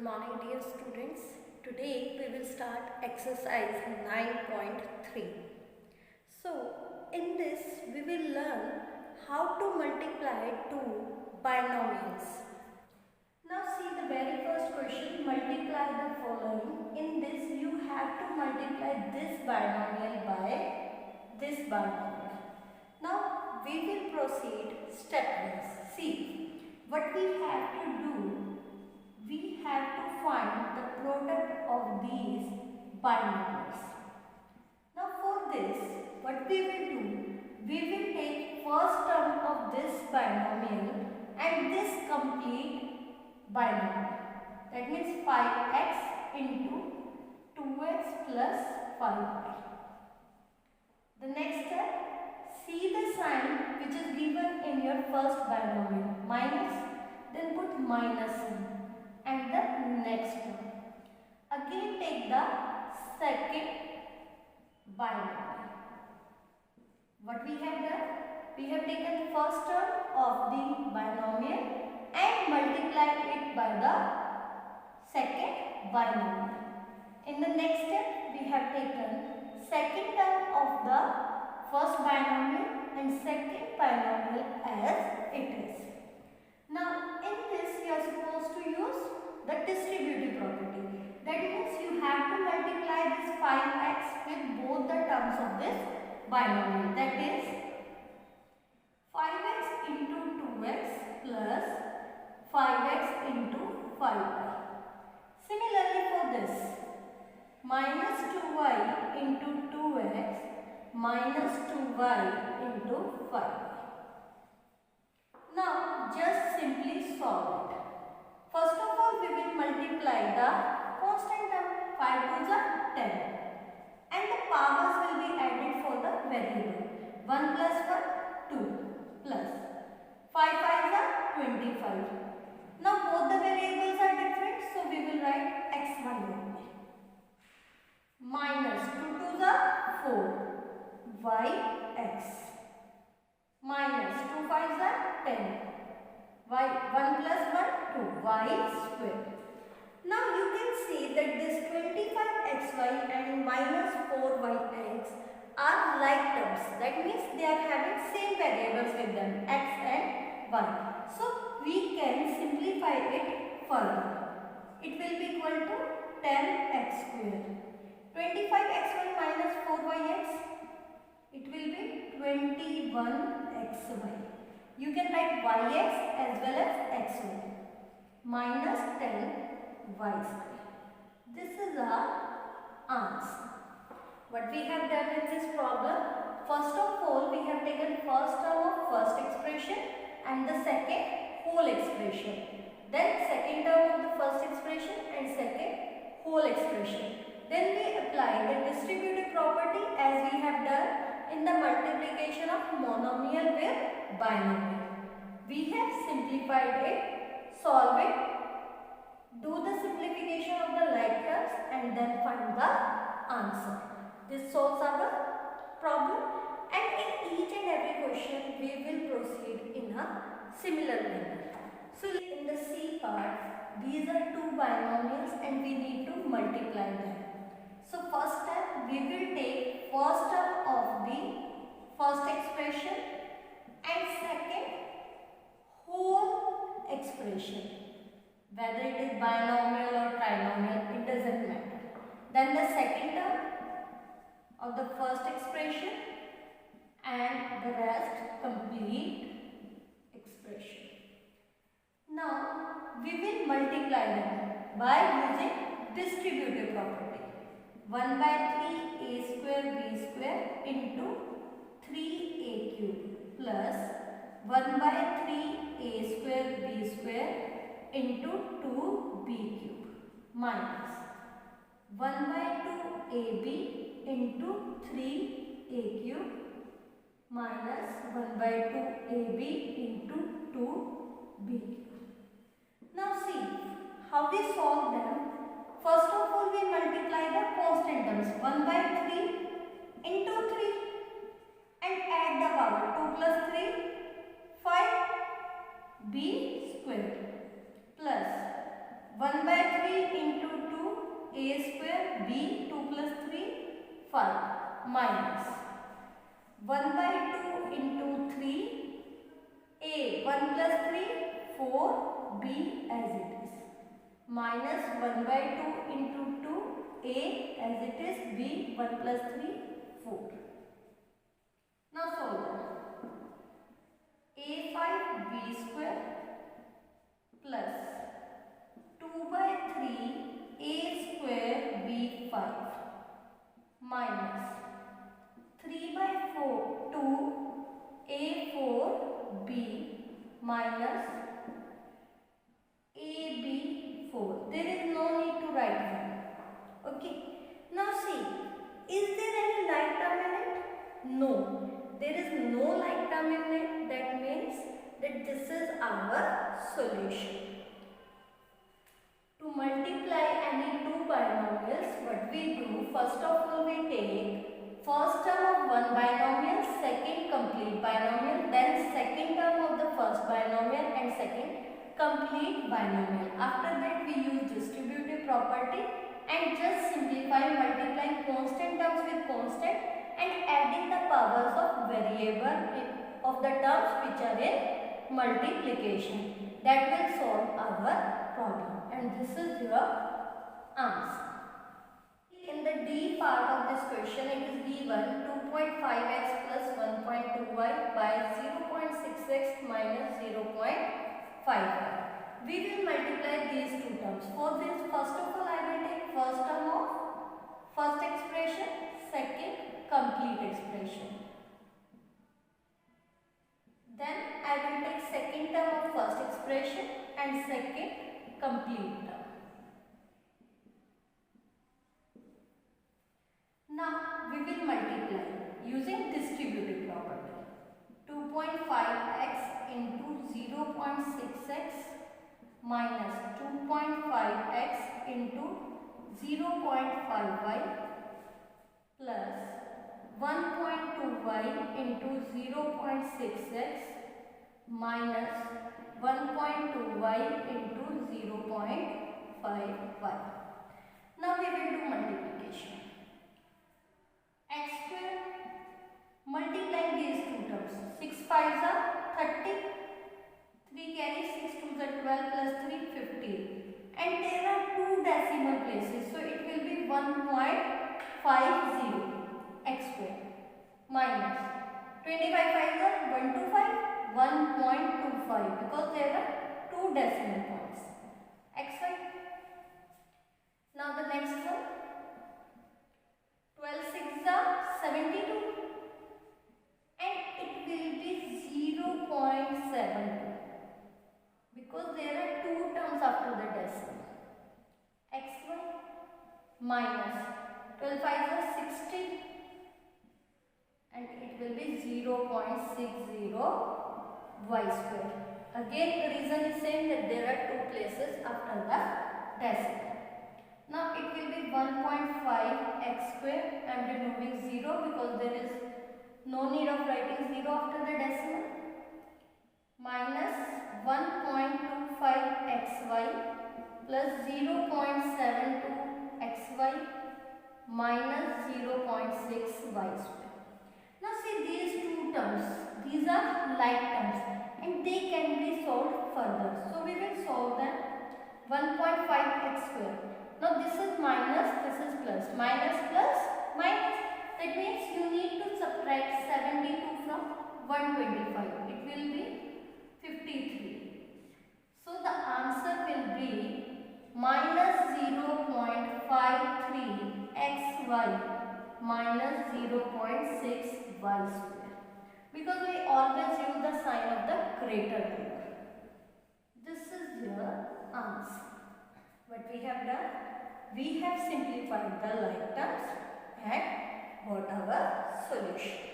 morning dear students. Today we will start exercise 9.3. So in this we will learn how to multiply two binomials. Now see the very first question, multiply the following. In this you have to multiply this binomial by this binomial. Now we will proceed stepwise. See what we have to do. We have to find the product of these binomials. Now for this, what we will do, we will take first term of this binomial and this complete binomial. That means 5x into 2x plus 5y. The next step, see the sign which is given in your first binomial, minus, then put minus in. And the next term. Again take the second binomial. What we have done? We have taken first term of the binomial and multiplied it by the second binomial. In the next step, we have taken second term of the first binomial and second binomial as it is. Now in this we are supposed to use the distributive property. That means you have to multiply this 5x with both the terms of this binomial. That is 5x into 2x plus 5x into 5y. Similarly for this, minus 2y into 2x minus 2y into 5y. Now just simply solve it. First of all, we will multiply the constant term. 5 2s are 10 and the powers will be added for the variable. 1 plus 1 2 plus 5 5s are 25. Now both the variables are different, so we will write x1 only. Minus 2 2s are 4 yx minus 2 5s are 10 y 1 plus 1 2 y square. Now you can see that this 25xy and minus 4yx are like terms. That means they are having same variables with them, x and y. So we can simplify it further. It will be equal to 10x square. 25xy minus 4yx, it will be 21xy. You can write yx as well as xy minus 10y square. This is our answer. What we have done in this problem, first of all we have taken first term of first expression and the second whole expression. Then second term of the first expression and second whole expression. Then we apply the distributive property as we have done in the multiplication of monomial with binomial. We have simplified it, solve it, do the simplification of the like terms and then find the answer. This solves our problem, and in each and every question we will proceed in a similar manner. So in the C part, these are two binomials and we need to multiply them. So first step, we will take first term of the first expression and second whole expression. Whether it is binomial or trinomial, it doesn't matter. Then the second term of the first expression and the rest complete expression. Now we will multiply them by using distributive property. 1 by 3a square b square into 3a cube plus 1 by 3a square b square into 2b cube minus 1 by 2ab into 3a cube minus 1 by 2ab into 2b cube. Now see how we solve them. First of all, we multiply the constant terms 1 by 3 into 3 and add the power 2 plus 3 5 b square plus 1 by 3 into 2 a square b 2 plus 3 5 minus 1 by 2 into 3 a 1 plus 3 4 b as it is minus 1 by 2 into 2 a as it is b 1 plus 3 4. Now solve that. a5 b square plus 2 by 3 a square b5 minus 3 by 4 2 a4 b minus ab4. There is no need to write them. Okay. Now see, is there any like term in it? No. There is no like term in it. That means that this is our solution. To multiply any two binomials, what we do, first of all we take first term of one binomial, second complete binomial, then second term of the first binomial and second complete binomial. After that we use distributive property and just simplify multiplying constant terms with constant and adding the powers of variable of the terms which are in multiplication. That will solve our problem. And this is your answer. In the D part of this question, it is given 2.5x plus 1.2y by 0.6x minus 0.5y. We will multiply these two terms. For this, first of all, I will take first term of first expression, second complete expression. Then I will take second term of first expression and second complete term. Now we will multiply using distributive property. 2.5x into 0.6x minus 2.5x into 0.5y plus 1.2y into 0.6x minus 1.2y into 0.5y. Now we will do multiplication. X square, multiplying these two terms. 6 5s are 30, 3 carry 6 2s are 12 plus 3 15. And there are two decimal places, so it will be 1.50 x square minus 25 5s are 125 1.25 because there are two decimal points. xy. Now the next one. 12 6s are 72 and it will be 0.72 because there are two terms after the decimal. xy minus 12 5s are 60 and it will be 0.60 y square. Again the reason is saying that there are two places after the decimal. Now it will be 1.5 x square. I am removing 0 because there is no need of writing 0 after the decimal. Minus 1.25 xy plus 0.72 xy minus 0.6 y square. Now see these two terms. These are like terms and they can be solved further. So we will solve them. 1.5 x square. Now this is minus, this is plus. Minus plus minus. That means you need to subtract 72 from 125. It will be 53. So the answer will be minus 0.53 xy minus 0.6 y square. Because we always use the sign of the greater number. This is your answer. What we have done? We have simplified the like terms and got our solution.